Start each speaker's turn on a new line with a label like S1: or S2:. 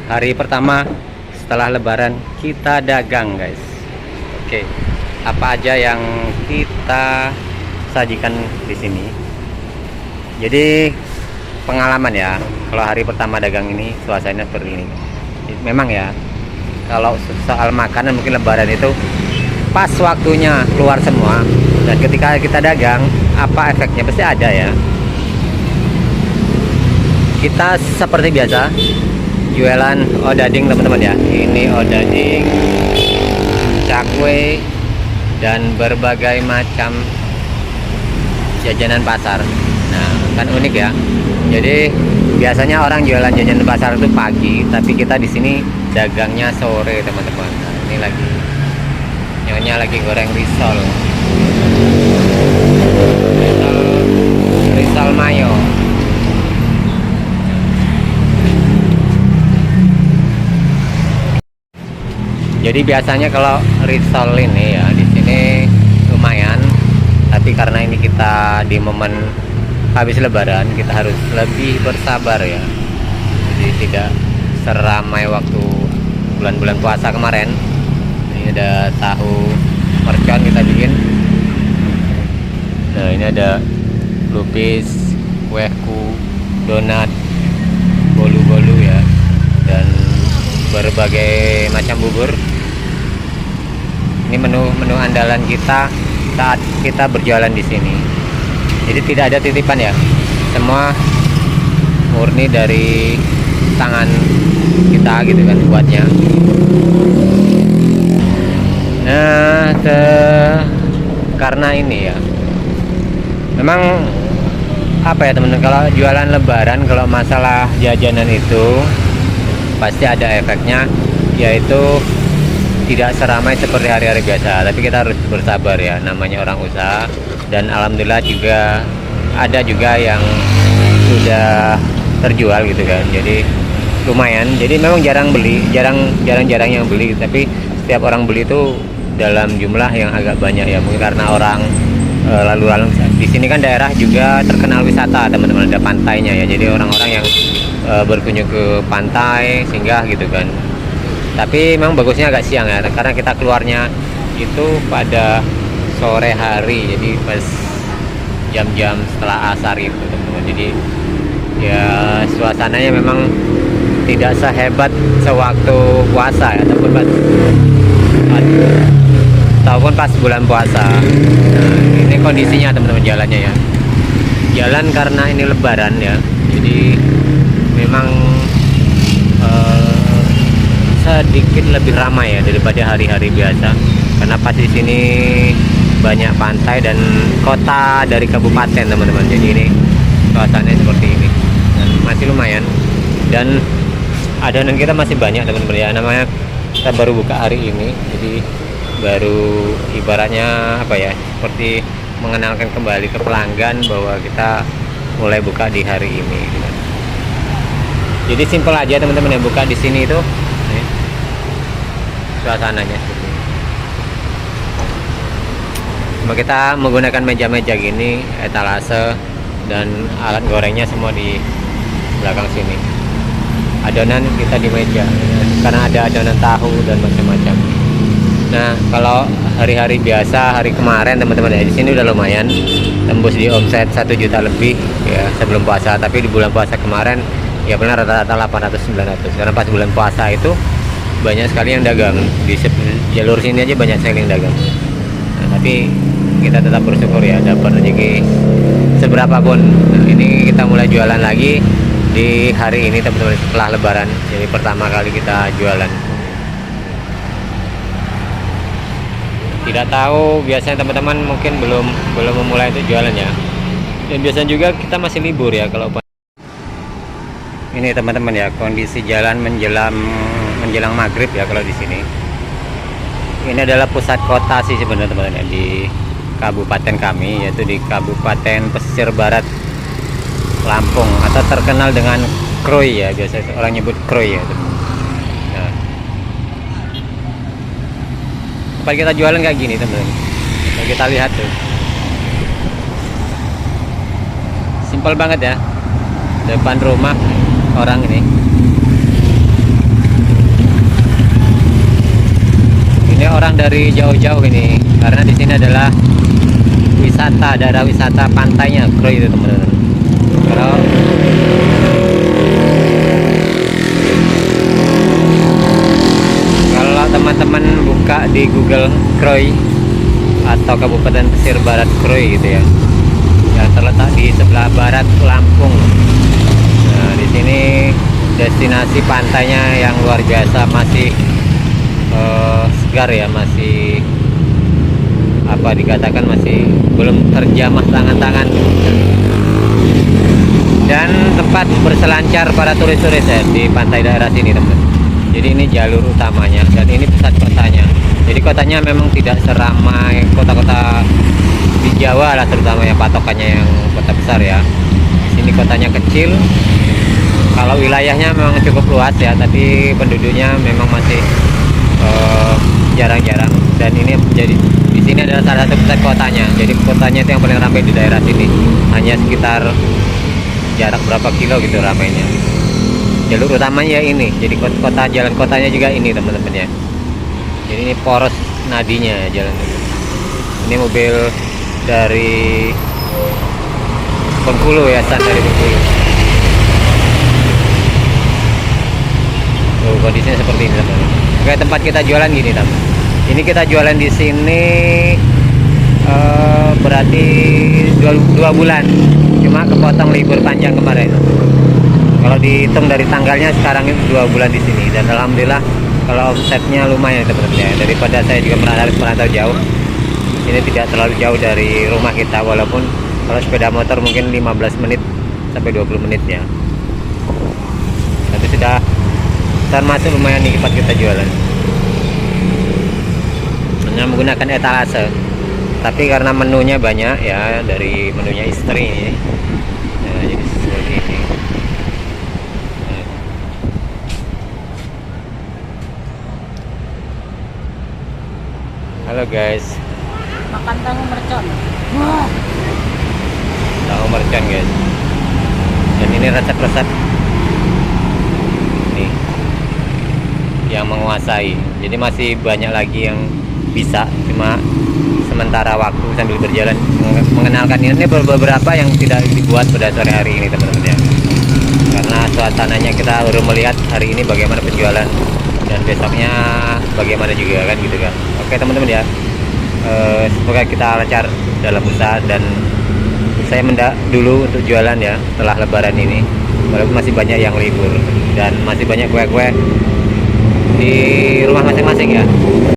S1: hari pertama setelah lebaran kita dagang, guys. Oke, apa aja yang kita sajikan di sini? Jadi pengalaman ya, kalau hari pertama dagang ini suasananya seperti ini. Memang ya, kalau soal makanan mungkin lebaran itu pas waktunya keluar semua, dan ketika kita dagang apa efeknya pasti ada ya. Kita seperti biasa jualan odading teman-teman ya. Ini odading, cakwe, dan berbagai macam jajanan pasar. Nah, kan unik ya. Jadi biasanya orang jualan jajanan pasar itu pagi, tapi kita di sini dagangnya sore teman-teman. Nah, ini nyonya lagi goreng risol mayo. Jadi biasanya kalau risol ini ya di sini lumayan, tapi karena ini kita di momen habis lebaran kita harus lebih bersabar ya. Jadi tidak seramai waktu bulan-bulan puasa kemarin. Ini ada tahu mercon kita bikin. Nah, ini ada lupis, kueku, donat, bolu-bolu ya, dan berbagai macam bubur. Ini menu andalan kita saat kita berjualan di sini. Jadi tidak ada titipan ya, semua murni dari tangan kita gitu kan buatnya. Nah, karena ini ya, memang apa ya teman-teman, kalau jualan lebaran, kalau masalah jajanan itu pasti ada efeknya, yaitu tidak seramai seperti hari-hari biasa. Tapi kita harus bersabar ya, namanya orang usaha. Dan alhamdulillah juga ada juga yang sudah terjual gitu kan, jadi lumayan. Jadi memang jarang jarang yang beli, tapi setiap orang beli itu dalam jumlah yang agak banyak ya, mungkin karena orang lalu lalang. Di sini kan daerah juga terkenal wisata teman-teman, ada pantainya ya, jadi orang-orang yang berkunjung ke pantai singgah gitu kan. Tapi memang bagusnya agak siang ya, karena kita keluarnya itu pada sore hari, jadi pas jam-jam setelah asar itu teman-teman. Jadi ya suasananya memang tidak sehebat sewaktu puasa ya, ataupun pas bulan puasa. Nah, ini kondisinya teman-teman jalannya ya, jalan karena ini lebaran ya, jadi memang sedikit lebih ramai ya daripada hari-hari biasa, karena pas di sini banyak pantai dan kota dari kabupaten teman-teman. Jadi ini suasananya seperti ini dan masih lumayan, dan adonan kita masih banyak teman-teman ya. Namanya kita baru buka hari ini, jadi baru ibaratnya apa ya, seperti mengenalkan kembali ke pelanggan bahwa kita mulai buka di hari ini. Jadi simpel aja teman-teman yang buka di sini itu. Suasananya seperti ini. Cuma kita menggunakan meja-meja gini, etalase, dan alat gorengnya semua di belakang sini. Adonan kita di meja karena ada adonan tahu dan macam-macam. Nah, kalau hari-hari biasa, hari kemarin teman-teman ya, di sini udah lumayan tembus di omset 1 juta lebih ya sebelum puasa. Tapi di bulan puasa kemarin ya benar rata-rata 800-900, karena pas bulan puasa itu banyak sekali yang dagang di jalur sini aja, banyak sekali yang dagang. Nah, tapi kita tetap bersyukur ya, dapat rezeki seberapa pun. Nah, ini kita mulai jualan lagi di hari ini teman-teman setelah lebaran, jadi pertama kali kita jualan. Tidak tahu, biasanya teman-teman mungkin belum memulai itu jualan ya, dan biasanya juga kita masih libur ya kalau ini teman-teman ya, kondisi jalan menjelang maghrib ya kalau di sini. Ini adalah pusat kota sih sebenarnya teman-teman ya, di kabupaten kami, yaitu di Kabupaten Pesisir Barat Lampung, atau terkenal dengan Kroy ya, biasa orang nyebut Kroy ya. Nah, tempat kita jualan kayak gini teman-teman, kita lihat tuh, simpel banget ya, depan rumah orang ini. pulang dari jauh-jauh ini karena di sini adalah wisata, daerah wisata pantainya Kroy itu teman-teman. Kalau teman-teman buka di Google Kroy atau Kabupaten Pesisir Barat Kroy gitu ya, yang terletak di sebelah barat Lampung. Nah, di sini destinasi pantainya yang luar biasa, masih segar ya, masih apa dikatakan masih belum terjamah tangan-tangan, dan tempat berselancar para turis-turis ya di pantai daerah sini teman. Jadi ini jalur utamanya dan ini pusat kotanya. Jadi kotanya memang tidak seramai kota-kota di Jawa lah, terutama yang patokannya yang kota besar ya. Di sini kotanya kecil. Kalau wilayahnya memang cukup luas ya, tapi penduduknya memang masih jarang-jarang. Dan ini menjadi di sini adalah salah satu pusat kotanya. Jadi kotanya itu yang paling ramai di daerah sini. Hanya sekitar jarak berapa kilo gitu ramainya. Jalur utamanya ini. Jadi kota jalan kotanya juga ini teman-teman ya. Jadi ini poros nadinya jalan ini. Ini mobil dari Bengkulu ya, San dari Bengkulu. Tuh, kondisinya seperti ini teman-teman. Oke, tempat kita jualan gini teman. Ini kita jualan di sini berarti 2 bulan. Cuma kepotong libur panjang kemarin. Kalau dihitung dari tanggalnya sekarang itu 2 bulan di sini, dan alhamdulillah kalau omsetnya lumayan teman-teman ya. Daripada saya juga harus merantau jauh. Ini tidak terlalu jauh dari rumah kita, walaupun kalau sepeda motor mungkin 15 menit sampai 20 menit ya. Tapi sudah termasuk lumayan nih tempat kita jualan. Hanya menggunakan etalase. Tapi karena menunya banyak ya, dari menunya istri ini. Nah, jadi seperti ini. Halo guys.
S2: Makan tahu mercon. Wah.
S1: Tahu mercon guys. Dan ini resep-resep nih yang menguasai. Jadi masih banyak lagi yang bisa, cuma sementara waktu sambil berjalan mengenalkan ini beberapa yang tidak dibuat pada sore hari ini teman-teman ya. Karena suasananya kita baru melihat hari ini bagaimana penjualan, dan besoknya bagaimana juga kan gitu kan. Oke teman-teman ya, semoga kita lancar dalam usaha, dan saya mendak dulu untuk jualan ya setelah lebaran ini, walaupun masih banyak yang libur dan masih banyak kue-kue di rumah masing-masing ya.